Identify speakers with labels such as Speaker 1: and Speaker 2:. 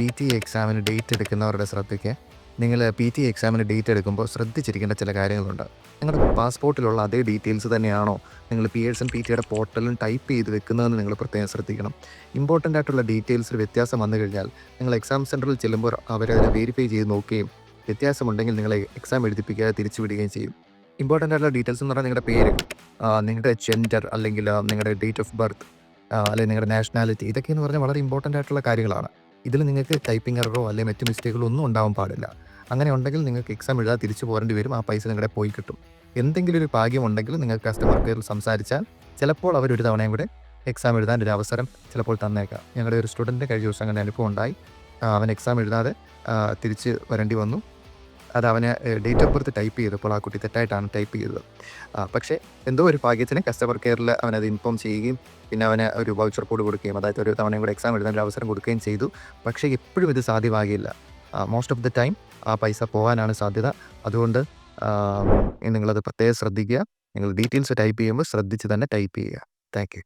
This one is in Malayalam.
Speaker 1: PT എക്സാമിന് ഡേറ്റ് എടുക്കുന്നവരുടെ ശ്രദ്ധയ്ക്ക്, നിങ്ങൾ PT എക്സാമിന് ഡേറ്റ് എടുക്കുമ്പോൾ ശ്രദ്ധിച്ചിരിക്കേണ്ട ചില കാര്യങ്ങളുണ്ട്. നിങ്ങളുടെ പാസ്പോർട്ടിലുള്ള അതേ ഡീറ്റെയിൽസ് തന്നെയാണോ നിങ്ങൾ പിയേഴ്സൺ PTയുടെ പോർട്ടലിൽ ടൈപ്പ് ചെയ്ത് വെക്കുന്നതെന്ന് നിങ്ങൾ പ്രത്യേകം ശ്രദ്ധിക്കണം. ഇമ്പോർട്ടൻ്റ് ആയിട്ടുള്ള ഡീറ്റെയിൽസിൽ വ്യത്യാസം വന്നു കഴിഞ്ഞാൽ നിങ്ങൾ എക്സാം സെൻറ്ററിൽ ചെല്ലുമ്പോൾ അവരത് വെരിഫൈ ചെയ്ത് നോക്കുകയും വ്യത്യാസമുണ്ടെങ്കിൽ നിങ്ങളെ എക്സാം എഴുതിപ്പിക്കാതെ തിരിച്ചു വിടുകയും ചെയ്യും. ഇമ്പോർട്ടൻ്റ് ആയിട്ടുള്ള ഡീറ്റെയിൽസ് എന്ന് പറഞ്ഞാൽ നിങ്ങളുടെ പേര്, നിങ്ങളുടെ ജെൻഡർ അല്ലെങ്കിൽ നിങ്ങളുടെ ഡേറ്റ് ഓഫ് ബർത്ത്, അല്ലെങ്കിൽ നിങ്ങളുടെ നാഷണാലിറ്റി, ഇതൊക്കെയെന്ന് പറഞ്ഞാൽ വളരെ ഇമ്പോർട്ടൻ്റ് ആയിട്ടുള്ള കാര്യങ്ങളാണ്. ഇതിൽ നിങ്ങൾക്ക് ടൈപ്പിംഗ് എററോ അല്ലെങ്കിൽ മറ്റ് മിസ്റ്റേക്കുകളോ ഒന്നും ഉണ്ടാവാൻ പാടില്ല. അങ്ങനെ ഉണ്ടെങ്കിൽ നിങ്ങൾക്ക് എക്സാം എഴുതാതെ തിരിച്ചു പോരേണ്ടി വരും. ആ പൈസ നിങ്ങളുടെ പോയി കിട്ടും. എന്തെങ്കിലും ഒരു ഭാഗ്യമുണ്ടെങ്കിൽ നിങ്ങൾക്ക് കസ്റ്റമർ കെയറിൽ സംസാരിച്ചാൽ ചിലപ്പോൾ അവർ ഒരു തവണയും കൂടെ എക്സാം എഴുതാൻ ഒരു അവസരം ചിലപ്പോൾ തന്നേക്കാം. ഞങ്ങളുടെ ഒരു സ്റ്റുഡൻറ്റ് കഴിഞ്ഞ ദിവസം അങ്ങനെ അനുഭവം ഉണ്ടായി. അവൻ എക്സാം എഴുതാതെ തിരിച്ച് വരേണ്ടി വന്നു. അത് അവന് ഡേറ്റ് ഓഫ് ബർത്ത് ടൈപ്പ് ചെയ്തപ്പോൾ ആ കുട്ടി തെറ്റായിട്ടാണ് ടൈപ്പ് ചെയ്തത്. പക്ഷേ എന്തോ ഒരു ഭാഗ്യത്തിന് കസ്റ്റമർ കെയറിൽ അവനത് ഇൻഫോം ചെയ്യുകയും പിന്നെ അവന് ഒരു വൗച്ചർ കോഡ് കൊടുക്കുകയും, അതായത് ഒരു തവണയും കൂടെ എക്സാം എഴുതാൻ ഒരു അവസരം കൊടുക്കുകയും ചെയ്തു. പക്ഷേ എപ്പോഴും ഇത് സാധ്യമാകില്ല. മോസ്റ്റ് ഓഫ് ദി ടൈം ആ പൈസ പോകാനാണ് സാധ്യത. അതുകൊണ്ട് നിങ്ങളത് പ്രത്യേകം ശ്രദ്ധിക്കുക. നിങ്ങൾ ഡീറ്റെയിൽസ് ടൈപ്പ് ചെയ്യുമ്പോൾ ശ്രദ്ധിച്ച് തന്നെ ടൈപ്പ് ചെയ്യുക. Thank you.